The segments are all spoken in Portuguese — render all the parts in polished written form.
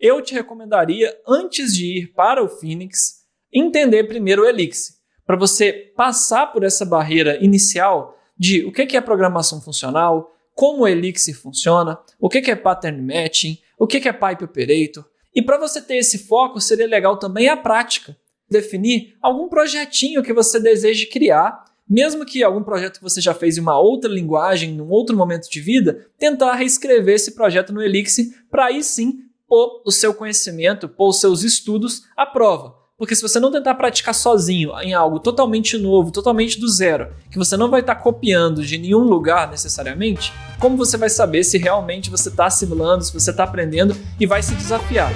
eu te recomendaria, antes de ir para o Phoenix, entender primeiro o Elixir, para você passar por essa barreira inicial de o que é programação funcional, como o Elixir funciona, o que é Pattern Matching, o que é Pipe Operator. E para você ter esse foco, seria legal também a prática. Definir algum projetinho que você deseje criar, mesmo que algum projeto que você já fez em uma outra linguagem, num outro momento de vida, tentar reescrever esse projeto no Elixir para aí sim pôr o seu conhecimento, pôr os seus estudos à prova. Porque se você não tentar praticar sozinho em algo totalmente novo, totalmente do zero, que você não vai estar copiando de nenhum lugar necessariamente, como você vai saber se realmente você está assimilando, se você está aprendendo e vai se desafiar?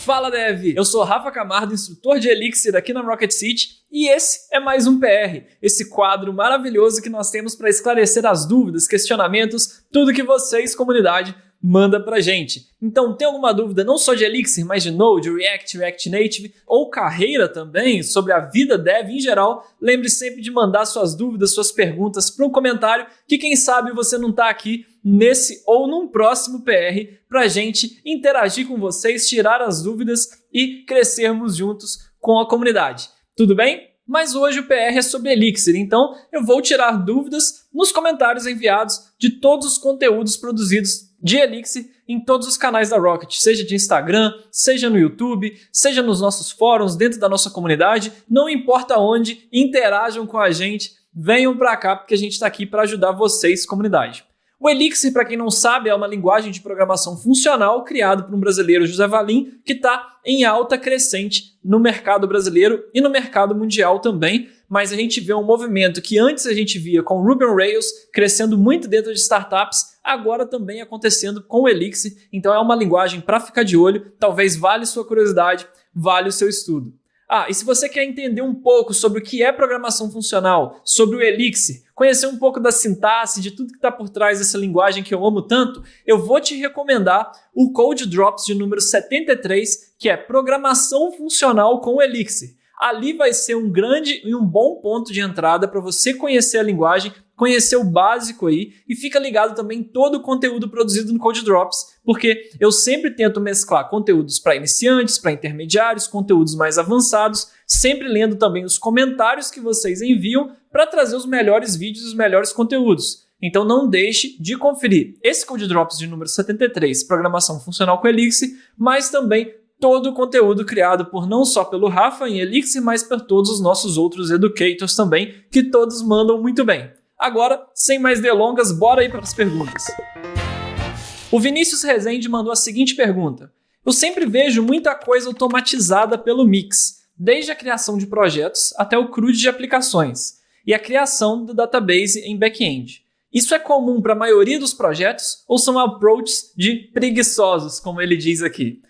Fala Dev! Eu sou Rafa Camargo, instrutor de Elixir aqui na Rocket City, e esse é mais um PR, esse quadro maravilhoso que nós temos para esclarecer as dúvidas, questionamentos, tudo que vocês, comunidade, manda pra gente. Então, tem alguma dúvida não só de Elixir, mas de Node, React, React Native ou carreira também, sobre a vida dev em geral, lembre sempre de mandar suas dúvidas, suas perguntas para um comentário, que quem sabe você não está aqui nesse ou num próximo PR pra gente interagir com vocês, tirar as dúvidas e crescermos juntos com a comunidade. Tudo bem? Mas hoje o PR é sobre Elixir, então eu vou tirar dúvidas nos comentários enviados de todos os conteúdos produzidos de Elixir em todos os canais da Rocket, seja de Instagram, seja no YouTube, seja nos nossos fóruns, dentro da nossa comunidade, não importa onde, interajam com a gente, venham para cá porque a gente está aqui para ajudar vocês, comunidade. O Elixir, para quem não sabe, é uma linguagem de programação funcional criado por um brasileiro, José Valim, que está em alta crescente no mercado brasileiro e no mercado mundial também, mas a gente vê um movimento que antes a gente via com Ruby on Rails crescendo muito dentro de startups, agora também acontecendo com o Elixir, então é uma linguagem para ficar de olho, talvez vale sua curiosidade, vale o seu estudo. E se você quer entender um pouco sobre o que é programação funcional, sobre o Elixir, conhecer um pouco da sintaxe, de tudo que está por trás dessa linguagem que eu amo tanto, eu vou te recomendar o Code Drops de número 73, que é Programação Funcional com o Elixir. Ali vai ser um grande e um bom ponto de entrada para você conhecer a linguagem, conhecer o básico aí e fica ligado também em todo o conteúdo produzido no Code Drops, porque eu sempre tento mesclar conteúdos para iniciantes, para intermediários, conteúdos mais avançados, sempre lendo também os comentários que vocês enviam para trazer os melhores vídeos e os melhores conteúdos. Então não deixe de conferir esse Code Drops de número 73, Programação Funcional com Elixir, mas também todo o conteúdo criado por não só pelo Rafa em Elixir, mas por todos os nossos outros educators também, que todos mandam muito bem. Agora, sem mais delongas, bora aí para as perguntas. O Vinícius Rezende mandou a seguinte pergunta. Eu sempre vejo muita coisa automatizada pelo Mix, desde a criação de projetos até o CRUD de aplicações e a criação do database em back-end. Isso é comum para a maioria dos projetos ou são approaches de preguiçosos, como ele diz aqui?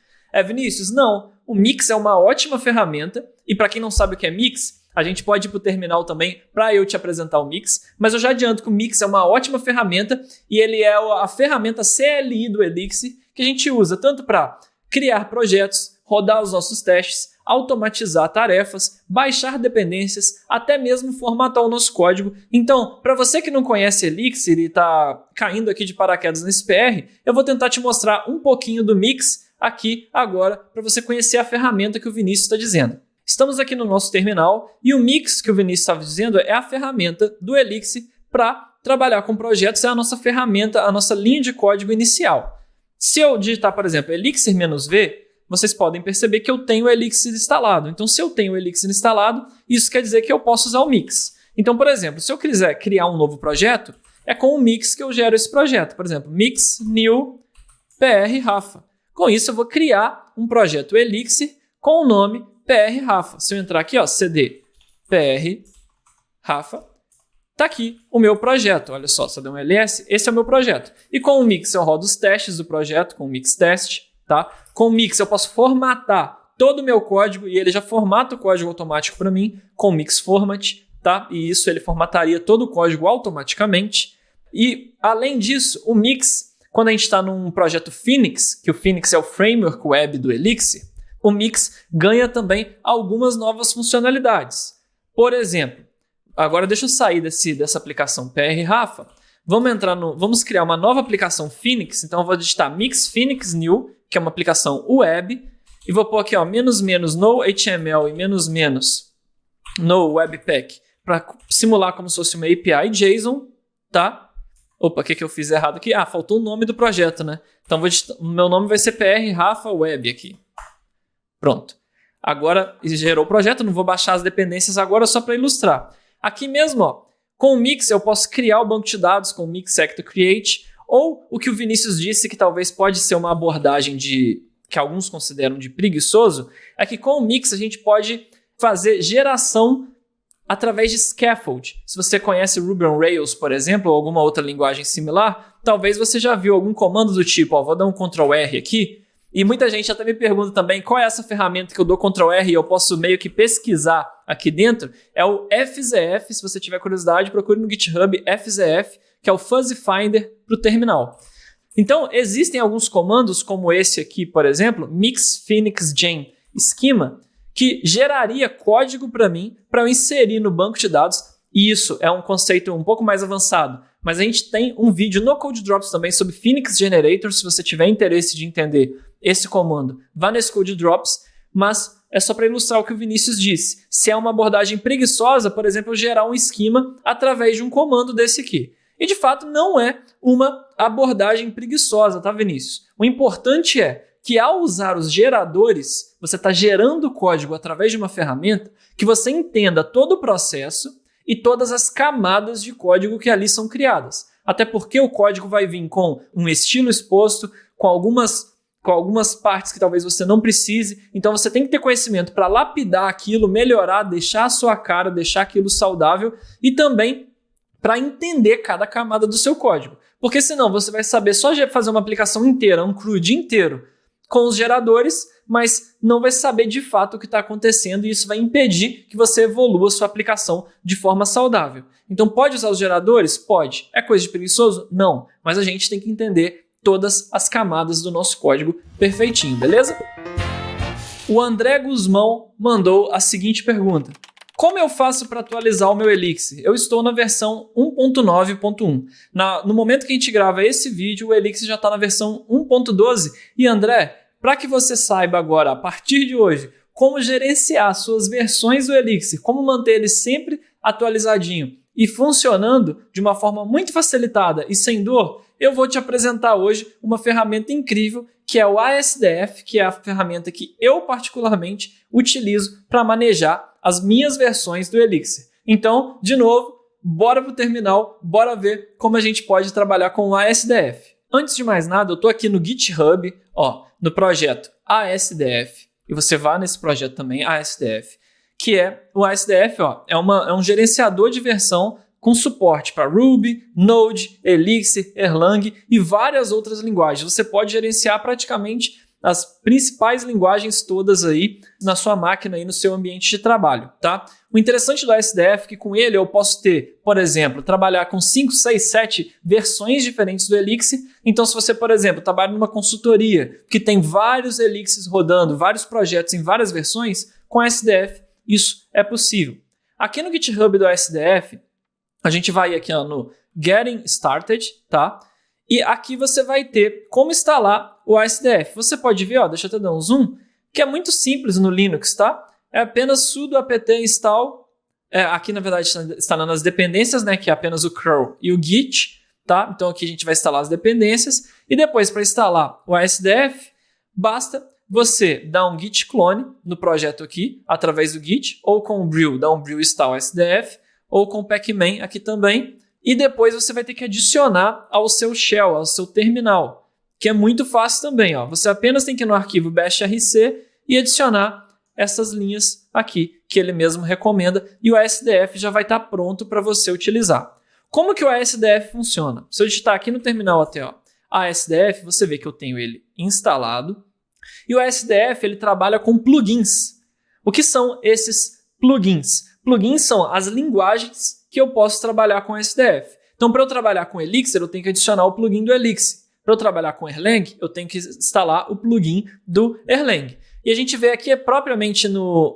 Vinícius, não. O Mix é uma ótima ferramenta e para quem não sabe o que é Mix, a gente pode ir para o terminal também para eu te apresentar o Mix, mas eu já adianto que o Mix é uma ótima ferramenta e ele é a ferramenta CLI do Elixir que a gente usa tanto para criar projetos, rodar os nossos testes, automatizar tarefas, baixar dependências, até mesmo formatar o nosso código. Então, para você que não conhece Elixir e está caindo aqui de paraquedas nesse PR, eu vou tentar te mostrar um pouquinho do Mix aqui agora para você conhecer a ferramenta que o Vinícius está dizendo. Estamos aqui no nosso terminal e o Mix que o Vinícius estava dizendo é a ferramenta do Elixir para trabalhar com projetos, é a nossa ferramenta, a nossa linha de código inicial. Se eu digitar, por exemplo, Elixir-V, vocês podem perceber que eu tenho o Elixir instalado. Então, se eu tenho o Elixir instalado, isso quer dizer que eu posso usar o Mix. Então, por exemplo, se eu quiser criar um novo projeto, é com o Mix que eu gero esse projeto. Por exemplo, Mix New PR Rafa. Com isso, eu vou criar um projeto Elixir com o nome PR Rafa. Se eu entrar aqui, cd PR Rafa, tá aqui o meu projeto. Olha só deu um ls, esse é o meu projeto. E com o Mix eu rodo os testes do projeto, com o Mix Test, tá? Com o Mix eu posso formatar todo o meu código e ele já formata o código automático para mim com o Mix Format, tá? E isso ele formataria todo o código automaticamente. E além disso, o Mix, quando a gente está num projeto Phoenix, que o Phoenix é o framework web do Elixir, o Mix ganha também algumas novas funcionalidades. Por exemplo, agora deixa eu sair dessa aplicação PR Rafa, Vamos criar uma nova aplicação Phoenix. Então eu vou digitar Mix Phoenix New, que é uma aplicação web, e vou pôr aqui, ó, -- no HTML e -- no Webpack, para simular como se fosse uma API JSON, tá? Opa, o que eu fiz errado aqui? Ah, faltou o nome do projeto, né? Então o meu nome vai ser PR Rafa Web aqui. Pronto. Agora gerou o projeto, não vou baixar as dependências agora, só para ilustrar. Aqui mesmo, ó, com o Mix eu posso criar o banco de dados com o Mix Sector Create, ou o que o Vinícius disse que talvez pode ser uma abordagem que alguns consideram de preguiçoso, é que com o Mix a gente pode fazer geração através de scaffold. Se você conhece Ruby on Rails, por exemplo, ou alguma outra linguagem similar, talvez você já viu algum comando do tipo, ó, vou dar um Ctrl R aqui, e muita gente até me pergunta também qual é essa ferramenta que eu dou Ctrl R e eu posso meio que pesquisar aqui dentro. É o FZF, se você tiver curiosidade, procure no GitHub FZF, que é o Fuzzy Finder para o terminal. Então, existem alguns comandos, como esse aqui, por exemplo, Mix Phoenix Gen Schema, que geraria código para mim, para eu inserir no banco de dados. E isso é um conceito um pouco mais avançado. Mas a gente tem um vídeo no Code Drops também sobre Phoenix Generator, se você tiver interesse de entender esse comando, vá nesse Code Drops, mas é só para ilustrar o que o Vinícius disse. Se é uma abordagem preguiçosa, por exemplo, gerar um esquema através de um comando desse aqui. E de fato não é uma abordagem preguiçosa, tá, Vinícius? O importante é que ao usar os geradores, você está gerando código através de uma ferramenta que você entenda todo o processo e todas as camadas de código que ali são criadas. Até porque o código vai vir com um estilo exposto, com algumas partes que talvez você não precise. Então você tem que ter conhecimento para lapidar aquilo, melhorar, deixar a sua cara, deixar aquilo saudável e também para entender cada camada do seu código. Porque senão você vai saber só fazer uma aplicação inteira, um CRUD inteiro com os geradores, mas não vai saber de fato o que está acontecendo e isso vai impedir que você evolua a sua aplicação de forma saudável. Então pode usar os geradores? Pode. É coisa de preguiçoso? Não. Mas a gente tem que entender todas as camadas do nosso código perfeitinho, beleza? O André Guzmão mandou a seguinte pergunta. Como eu faço para atualizar o meu Elixir? Eu estou na versão 1.9.1. No momento que a gente grava esse vídeo, o Elixir já está na versão 1.12. E André, para que você saiba agora, a partir de hoje, como gerenciar suas versões do Elixir, como manter ele sempre atualizadinho e funcionando de uma forma muito facilitada e sem dor, eu vou te apresentar hoje uma ferramenta incrível que é o ASDF, que é a ferramenta que eu particularmente utilizo para manejar as minhas versões do Elixir. Então, de novo, bora para o terminal, bora ver como a gente pode trabalhar com o ASDF. Antes de mais nada, eu estou aqui no GitHub, ó, no projeto ASDF, e você vai nesse projeto também, ASDF, que é o ASDF, ó, é um gerenciador de versão com suporte para Ruby, Node, Elixir, Erlang e várias outras linguagens. Você pode gerenciar praticamente as principais linguagens todas aí na sua máquina e no seu ambiente de trabalho, tá? O interessante do ASDF é que com ele eu posso ter, por exemplo, trabalhar com 5, 6, 7 versões diferentes do Elixir. Então, se você, por exemplo, trabalha numa consultoria que tem vários Elixirs rodando, vários projetos em várias versões, com ASDF isso é possível. Aqui no GitHub do ASDF, a gente vai aqui ó, no Getting Started, tá? E aqui você vai ter como instalar o ASDF. Você pode ver, ó, deixa eu até dar um zoom, que é muito simples no Linux, tá? É apenas sudo apt install. Aqui, na verdade, está instalando as dependências, né? Que é apenas o curl e o git, tá? Então aqui a gente vai instalar as dependências. E depois, para instalar o ASDF, basta você dar um git clone no projeto aqui, através do git, ou com o brew, dar um brew install ASDF, ou com o pacman aqui também, e depois você vai ter que adicionar ao seu shell, ao seu terminal, que é muito fácil também. Ó. Você apenas tem que ir no arquivo bashrc e adicionar essas linhas aqui, que ele mesmo recomenda, e o ASDF já vai estar pronto para você utilizar. Como que o ASDF funciona? Se eu digitar aqui no terminal até ó, ASDF, você vê que eu tenho ele instalado, e o ASDF ele trabalha com plugins. O que são esses plugins? Plugins são as linguagens que eu posso trabalhar com ASDF. Então, para eu trabalhar com Elixir, eu tenho que adicionar o plugin do Elixir. Para eu trabalhar com Erlang, eu tenho que instalar o plugin do Erlang. E a gente vê aqui propriamente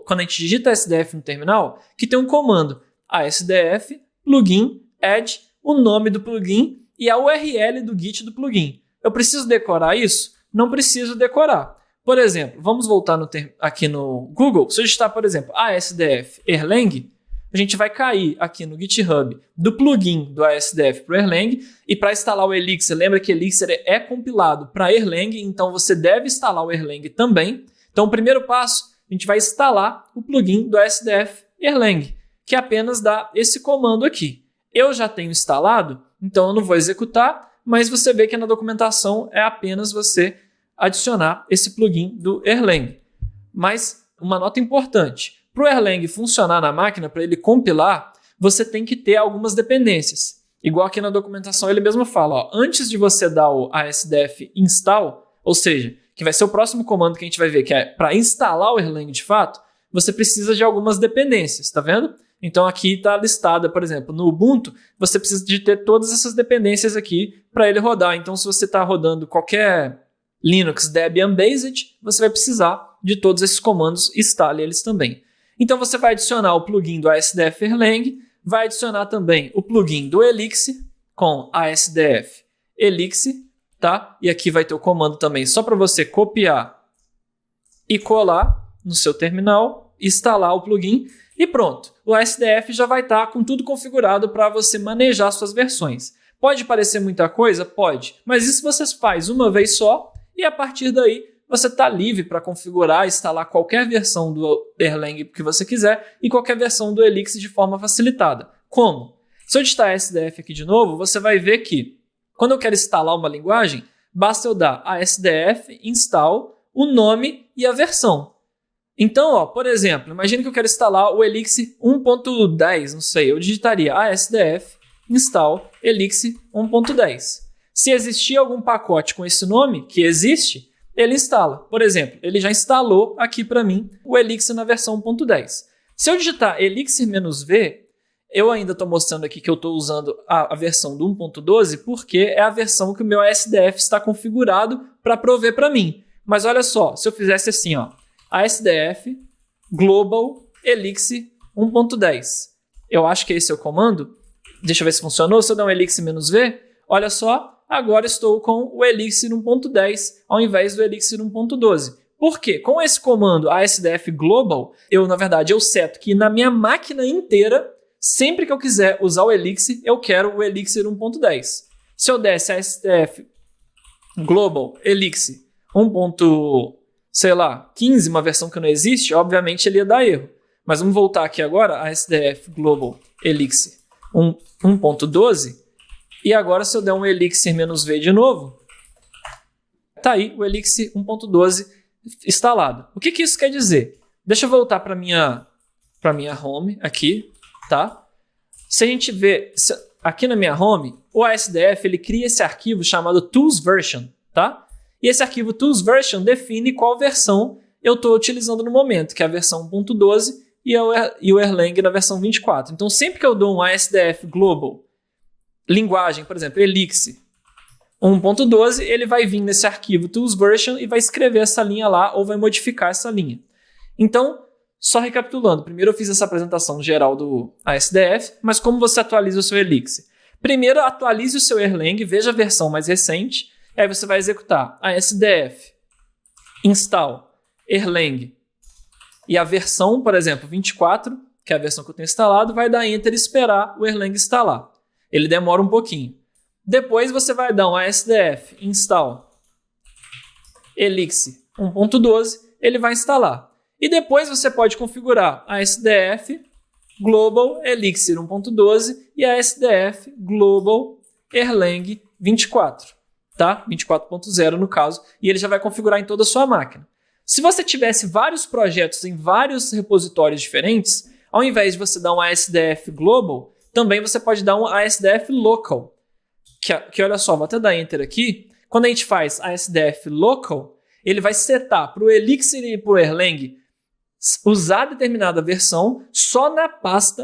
quando a gente digita ASDF no terminal, que tem um comando ASDF plugin add o nome do plugin e a URL do Git do plugin. Eu preciso decorar isso? Não preciso decorar. Por exemplo, vamos voltar aqui no Google. Se eu digitar, por exemplo, ASDF Erlang, a gente vai cair aqui no GitHub do plugin do ASDF para o Erlang. E para instalar o Elixir, lembra que Elixir é compilado para Erlang, então você deve instalar o Erlang também. Então, o primeiro passo, a gente vai instalar o plugin do ASDF Erlang, que apenas dá esse comando aqui. Eu já tenho instalado, então eu não vou executar, mas você vê que na documentação é apenas você adicionar esse plugin do Erlang. Mas uma nota importante, para o Erlang funcionar na máquina, para ele compilar, você tem que ter algumas dependências. Igual aqui na documentação ele mesmo fala, ó, antes de você dar o ASDF install, ou seja, que vai ser o próximo comando que a gente vai ver, que é para instalar o Erlang de fato, você precisa de algumas dependências, tá vendo? Então aqui está listada, por exemplo, no Ubuntu, você precisa de ter todas essas dependências aqui para ele rodar. Então se você está rodando qualquer Linux Debian Based, você vai precisar de todos esses comandos, instale eles também. Então você vai adicionar o plugin do ASDF Erlang, vai adicionar também o plugin do Elixir com ASDF Elixir, tá? E aqui vai ter o comando também só para você copiar e colar no seu terminal, instalar o plugin e pronto. O ASDF já vai estar com tudo configurado para você manejar suas versões. Pode parecer muita coisa? Pode. Mas isso você faz uma vez só e a partir daí você está livre para configurar e instalar qualquer versão do Erlang que você quiser e qualquer versão do Elixir de forma facilitada. Como? Se eu digitar ASDF aqui de novo, você vai ver que quando eu quero instalar uma linguagem, basta eu dar ASDF install, o nome e a versão. Então, ó, por exemplo, imagine que eu quero instalar o Elixir 1.10, não sei, eu digitaria ASDF install Elixir 1.10. Se existir algum pacote com esse nome, que existe, ele instala. Por exemplo, ele já instalou aqui para mim o Elixir na versão 1.10. Se eu digitar Elixir-V, eu ainda estou mostrando aqui que eu estou usando a versão do 1.12 porque é a versão que o meu ASDF está configurado para prover para mim. Mas olha só, se eu fizesse assim, ó, ASDF global elixir 1.10. Eu acho que esse é o comando. Deixa eu ver se funcionou. Se eu der um Elixir-V, olha só, agora estou com o Elixir 1.10 ao invés do Elixir 1.12. Por quê? Com esse comando ASDF global, eu seto que na minha máquina inteira, sempre que eu quiser usar o Elixir, eu quero o Elixir 1.10. Se eu desse ASDF global elixir 1.15, uma versão que não existe, obviamente ele ia dar erro. Mas vamos voltar aqui agora, ASDF global elixir 1.12, e agora se eu der um Elixir-V de novo, tá aí o Elixir 1.12 instalado. O que isso quer dizer? Deixa eu voltar para minha home aqui, tá? Se a gente ver aqui na minha home, o ASDF ele cria esse arquivo chamado toolsversion, tá? E esse arquivo toolsversion define qual versão eu estou utilizando no momento, que é a versão 1.12 e o Erlang na versão 24. Então sempre que eu dou um ASDF global linguagem, por exemplo, Elixir 1.12, ele vai vir nesse arquivo toolsversion e vai escrever essa linha lá ou vai modificar essa linha. Então, só recapitulando, primeiro eu fiz essa apresentação geral do ASDF, mas como você atualiza o seu Elixir? Primeiro, atualize o seu Erlang, veja a versão mais recente, e aí você vai executar ASDF install Erlang e a versão, por exemplo, 24, que é a versão que eu tenho instalado, vai dar Enter e esperar o Erlang instalar. Ele demora um pouquinho. Depois você vai dar um ASDF install Elixir 1.12, ele vai instalar. E depois você pode configurar ASDF global elixir 1.12 e ASDF global Erlang 24, tá? 24.0 no caso, e ele já vai configurar em toda a sua máquina. Se você tivesse vários projetos em vários repositórios diferentes, ao invés de você dar um ASDF global, também você pode dar um ASDF local. Que olha só, vou até dar Enter aqui. Quando a gente faz ASDF local, ele vai setar para o Elixir e para o Erlang usar determinada versão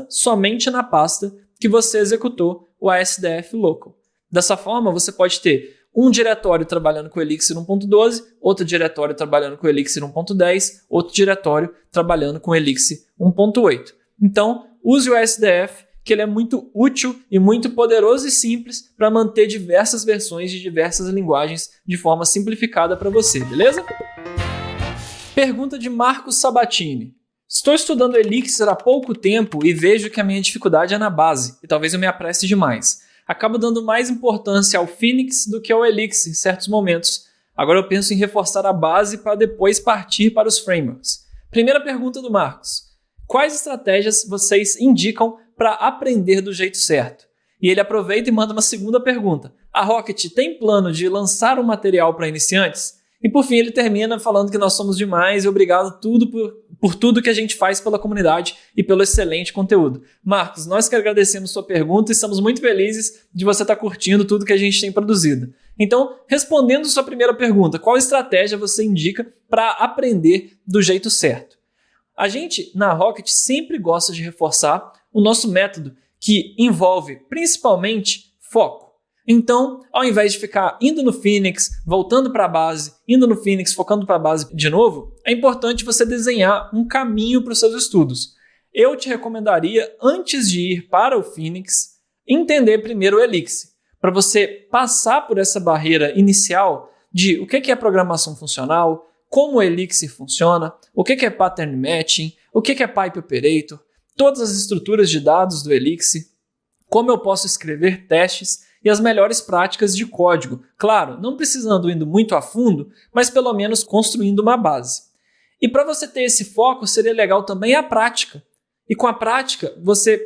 somente na pasta que você executou o ASDF local. Dessa forma, você pode ter um diretório trabalhando com o Elixir 1.12, outro diretório trabalhando com o Elixir 1.10, outro diretório trabalhando com o Elixir 1.8. Então, use o ASDF, que ele é muito útil e muito poderoso e simples para manter diversas versões de diversas linguagens de forma simplificada para você, beleza? Pergunta de Marcos Sabatini. Estou estudando Elixir há pouco tempo e vejo que a minha dificuldade é na base, e talvez eu me apresse demais. Acabo dando mais importância ao Phoenix do que ao Elixir em certos momentos. Agora eu penso em reforçar a base para depois partir para os frameworks. Primeira pergunta do Marcos. Quais estratégias vocês indicam para aprender do jeito certo? E ele aproveita e manda uma segunda pergunta. A Rocket tem plano de lançar um material para iniciantes? E por fim ele termina falando que nós somos demais e obrigado por tudo que a gente faz pela comunidade e pelo excelente conteúdo. Marcos, nós que agradecemos sua pergunta e estamos muito felizes de você estar curtindo tudo que a gente tem produzido. Então, respondendo sua primeira pergunta, qual estratégia você indica para aprender do jeito certo? A gente, na Rocket, sempre gosta de reforçar o nosso método, que envolve principalmente foco. Então, ao invés de ficar indo no Phoenix, voltando para a base, indo no Phoenix, focando para a base de novo, é importante você desenhar um caminho para os seus estudos. Eu te recomendaria, antes de ir para o Phoenix, entender primeiro o Elixir, para você passar por essa barreira inicial de o que é programação funcional, como o Elixir funciona, o que é pattern matching, o que é pipe operator, todas as estruturas de dados do Elixir, como eu posso escrever testes e as melhores práticas de código. Claro, não precisando indo muito a fundo, mas pelo menos construindo uma base. E para você ter esse foco, seria legal também a prática. E com a prática, você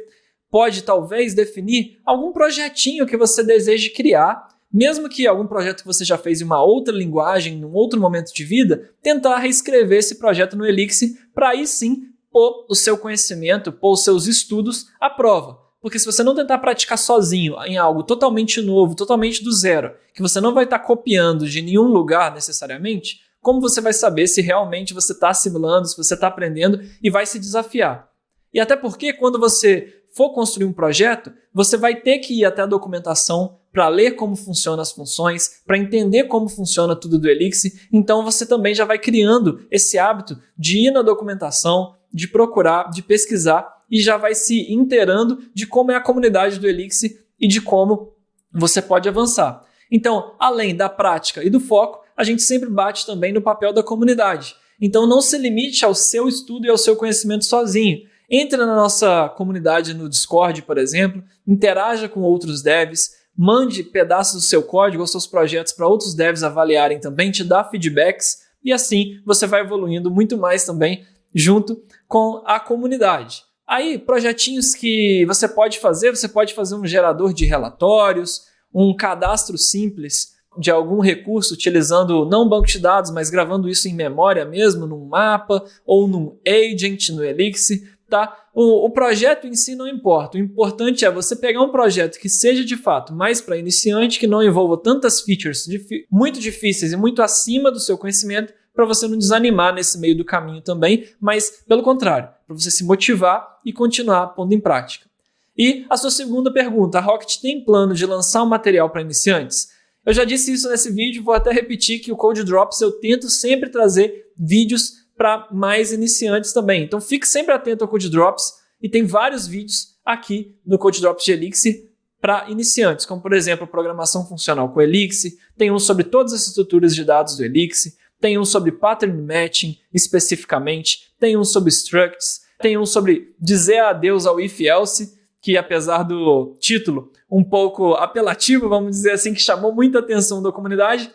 pode talvez definir algum projetinho que você deseje criar, mesmo que algum projeto que você já fez em uma outra linguagem, em um outro momento de vida, tentar reescrever esse projeto no Elixir para aí sim pôr o seu conhecimento, pôr os seus estudos à prova. Porque se você não tentar praticar sozinho em algo totalmente novo, totalmente do zero, que você não vai estar copiando de nenhum lugar necessariamente, como você vai saber se realmente você está assimilando, se você está aprendendo e vai se desafiar? E até porque quando você for construir um projeto, você vai ter que ir até a documentação para ler como funcionam as funções, para entender como funciona tudo do Elixir. Então você também já vai criando esse hábito de ir na documentação, de procurar, de pesquisar e já vai se inteirando de como é a comunidade do Elixir e de como você pode avançar. Então, além da prática e do foco, a gente sempre bate também no papel da comunidade. Então, não se limite ao seu estudo e ao seu conhecimento sozinho. Entre na nossa comunidade no Discord, por exemplo, interaja com outros devs, mande pedaços do seu código ou seus projetos para outros devs avaliarem também, te dá feedbacks e assim você vai evoluindo muito mais também junto com a comunidade. Aí, projetinhos que você pode fazer um gerador de relatórios, um cadastro simples de algum recurso utilizando não banco de dados, mas gravando isso em memória mesmo, num mapa ou num agent no Elixir. Tá? O projeto em si não importa. O importante é você pegar um projeto que seja de fato mais para iniciante, que não envolva tantas features muito difíceis e muito acima do seu conhecimento, para você não desanimar nesse meio do caminho também, mas pelo contrário, para você se motivar e continuar pondo em prática. E a sua segunda pergunta, a Rocket tem plano de lançar um material para iniciantes? Eu já disse isso nesse vídeo, vou até repetir que o Code Drops eu tento sempre trazer vídeos para mais iniciantes também. Então fique sempre atento ao Code Drops e tem vários vídeos aqui no Code Drops de Elixir para iniciantes, como por exemplo, programação funcional com Elixir, tem um sobre todas as estruturas de dados do Elixir, tem um sobre pattern matching especificamente, tem um sobre structs, tem um sobre dizer adeus ao if-else, que apesar do título um pouco apelativo, vamos dizer assim, que chamou muita atenção da comunidade,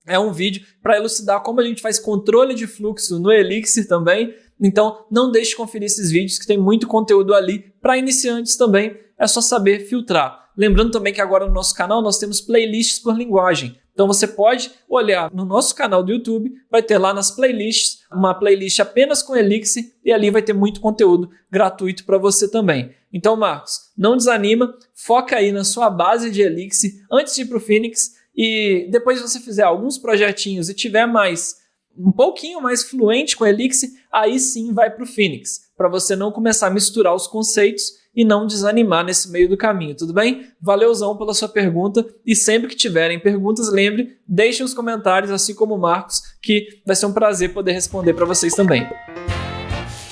é um vídeo para elucidar como a gente faz controle de fluxo no Elixir também. Então, não deixe de conferir esses vídeos que tem muito conteúdo ali. Para iniciantes também, é só saber filtrar. Lembrando também que agora no nosso canal nós temos playlists por linguagem. Então você pode olhar no nosso canal do YouTube, vai ter lá nas playlists, uma playlist apenas com Elixir e ali vai ter muito conteúdo gratuito para você também. Então, Marcos, não desanima, foca aí na sua base de Elixir antes de ir para o Phoenix e depois você fizer alguns projetinhos e tiver um pouquinho mais fluente com Elixir, aí sim vai para o Phoenix, para você não começar a misturar os conceitos e não desanimar nesse meio do caminho, tudo bem? Valeuzão pela sua pergunta e sempre que tiverem perguntas, lembre, deixem os comentários, assim como o Marcos, que vai ser um prazer poder responder para vocês também.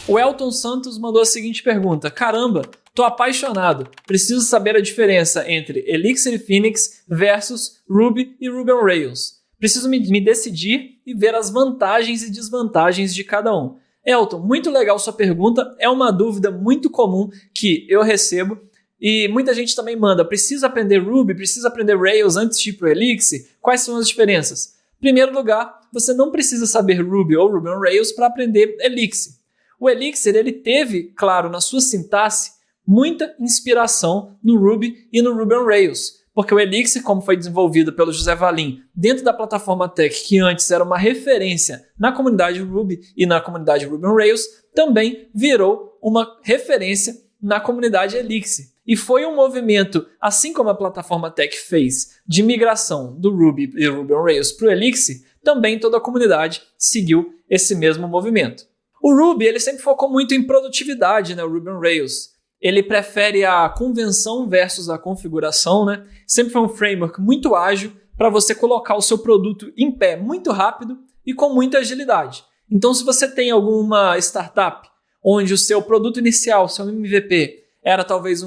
O Elton Santos mandou a seguinte pergunta: caramba, tô apaixonado, preciso saber a diferença entre Elixir e Phoenix versus Ruby e Ruby on Rails. Preciso me decidir e ver as vantagens e desvantagens de cada um. Elton, muito legal sua pergunta, é uma dúvida muito comum que eu recebo e muita gente também manda, precisa aprender Ruby, precisa aprender Rails antes de ir para o Elixir? Quais são as diferenças? Em primeiro lugar, você não precisa saber Ruby ou Ruby on Rails para aprender Elixir. O Elixir ele teve, claro, na sua sintaxe, muita inspiração no Ruby e no Ruby on Rails, porque o Elixir, como foi desenvolvido pelo José Valim dentro da plataforma Tech, que antes era uma referência na comunidade Ruby e na comunidade Ruby on Rails, também virou uma referência na comunidade Elixir. E foi um movimento, assim como a plataforma Tech fez, de migração do Ruby e Ruby on Rails para o Elixir, também toda a comunidade seguiu esse mesmo movimento. O Ruby ele sempre focou muito em produtividade, né, o Ruby on Rails. Ele prefere a convenção versus a configuração, né? Sempre foi um framework muito ágil para você colocar o seu produto em pé muito rápido e com muita agilidade. Então, se você tem alguma startup onde o seu produto inicial, seu MVP, era talvez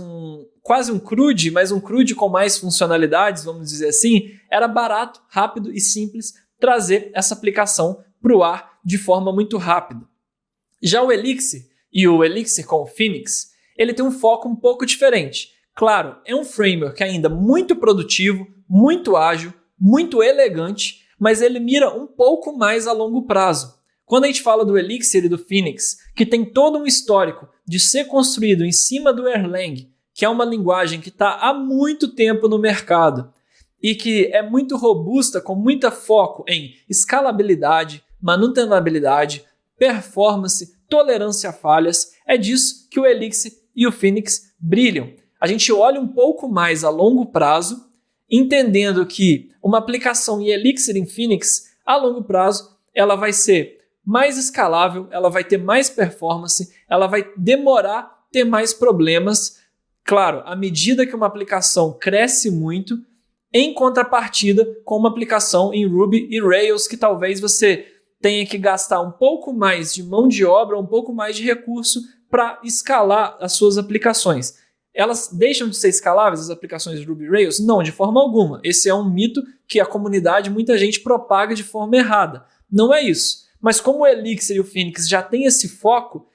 quase um CRUD, mas um CRUD com mais funcionalidades, vamos dizer assim, era barato, rápido e simples trazer essa aplicação para o ar de forma muito rápida. Já o Elixir e o Elixir com o Phoenix, ele tem um foco um pouco diferente. Claro, é um framework ainda muito produtivo, muito ágil, muito elegante, mas ele mira um pouco mais a longo prazo. Quando a gente fala do Elixir e do Phoenix, que tem todo um histórico de ser construído em cima do Erlang, que é uma linguagem que está há muito tempo no mercado e que é muito robusta, com muito foco em escalabilidade, manutenabilidade, performance, tolerância a falhas, é disso que o Elixir e o Phoenix brilham. A gente olha um pouco mais a longo prazo, entendendo que uma aplicação em Elixir e em Phoenix, a longo prazo, ela vai ser mais escalável, ela vai ter mais performance, ela vai demorar a ter mais problemas. Claro, à medida que uma aplicação cresce muito, em contrapartida com uma aplicação em Ruby e Rails, que talvez você tenha que gastar um pouco mais de mão de obra, um pouco mais de recurso para escalar as suas aplicações. Elas deixam de ser escaláveis, as aplicações Ruby e Rails? Não, de forma alguma. Esse é um mito que a comunidade, muita gente propaga de forma errada. Não é isso. Mas como o Elixir e o Phoenix já têm esse foco,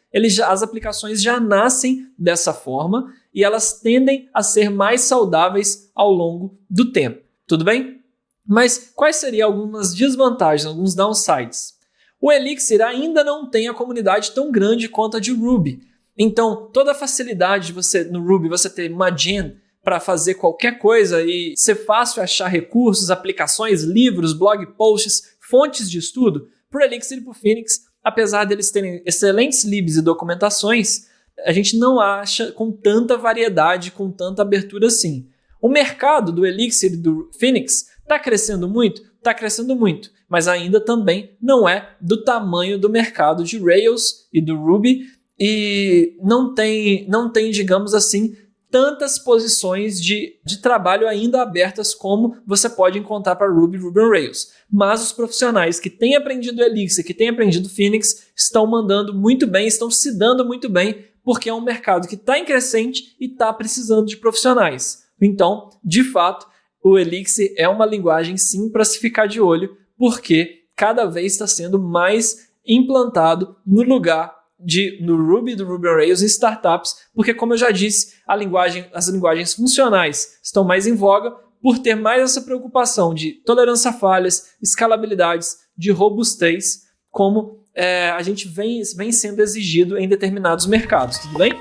as aplicações já nascem dessa forma e elas tendem a ser mais saudáveis ao longo do tempo. Tudo bem? Mas quais seriam algumas desvantagens, alguns downsides? O Elixir ainda não tem a comunidade tão grande quanto a de Ruby. Então, toda a facilidade de você, no Ruby, você ter uma gen para fazer qualquer coisa e ser fácil achar recursos, aplicações, livros, blog posts, fontes de estudo, para o Elixir e para o Phoenix, apesar deles terem excelentes libs e documentações, a gente não acha com tanta variedade, com tanta abertura assim. O mercado do Elixir e do Phoenix está crescendo muito? Está crescendo muito, mas ainda também não é do tamanho do mercado de Rails e do Ruby e não tem, digamos assim, tantas posições de trabalho ainda abertas como você pode encontrar para Ruby e Ruby on Rails. Mas os profissionais que têm aprendido Elixir, que têm aprendido Phoenix, estão mandando muito bem, estão se dando muito bem, porque é um mercado que está em crescente e está precisando de profissionais. Então, de fato, o Elixir é uma linguagem sim para se ficar de olho, porque cada vez está sendo mais implantado no lugar no Ruby, do Ruby on Rails em startups, porque como eu já disse, as linguagens funcionais estão mais em voga por ter mais essa preocupação de tolerância a falhas, escalabilidades, de robustez, como a gente vem sendo exigido em determinados mercados, tudo bem?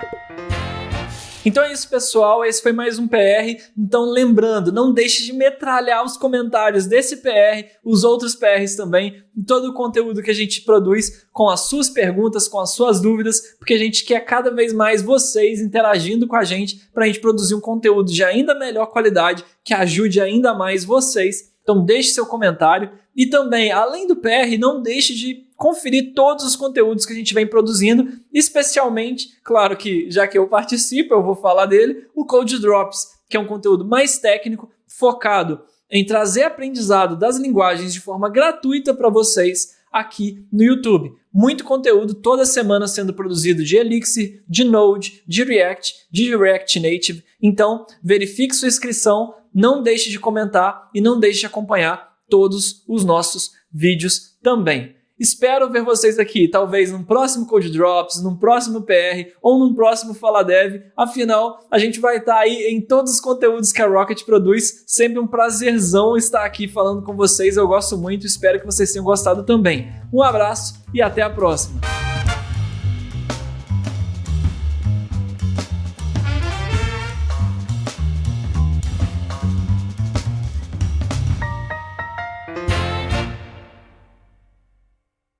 Então é isso, pessoal, esse foi mais um PR. Então lembrando, não deixe de metralhar os comentários desse PR, os outros PRs também, em todo o conteúdo que a gente produz, com as suas perguntas, com as suas dúvidas, porque a gente quer cada vez mais vocês interagindo com a gente para a gente produzir um conteúdo de ainda melhor qualidade, que ajude ainda mais vocês. Então deixe seu comentário e também, além do PR, não deixe de conferir todos os conteúdos que a gente vem produzindo, especialmente, claro que já que eu participo, eu vou falar dele, o Code Drops, que é um conteúdo mais técnico, focado em trazer aprendizado das linguagens de forma gratuita para vocês, aqui no YouTube. Muito conteúdo toda semana sendo produzido de Elixir, de Node, de React Native. Então, verifique sua inscrição, não deixe de comentar e não deixe de acompanhar todos os nossos vídeos também. Espero ver vocês aqui, talvez num próximo Code Drops, num próximo PR ou num próximo Fala Dev. Afinal, a gente vai estar aí em todos os conteúdos que a Rocket produz. Sempre um prazerzão estar aqui falando com vocês. Eu gosto muito, espero que vocês tenham gostado também. Um abraço e até a próxima!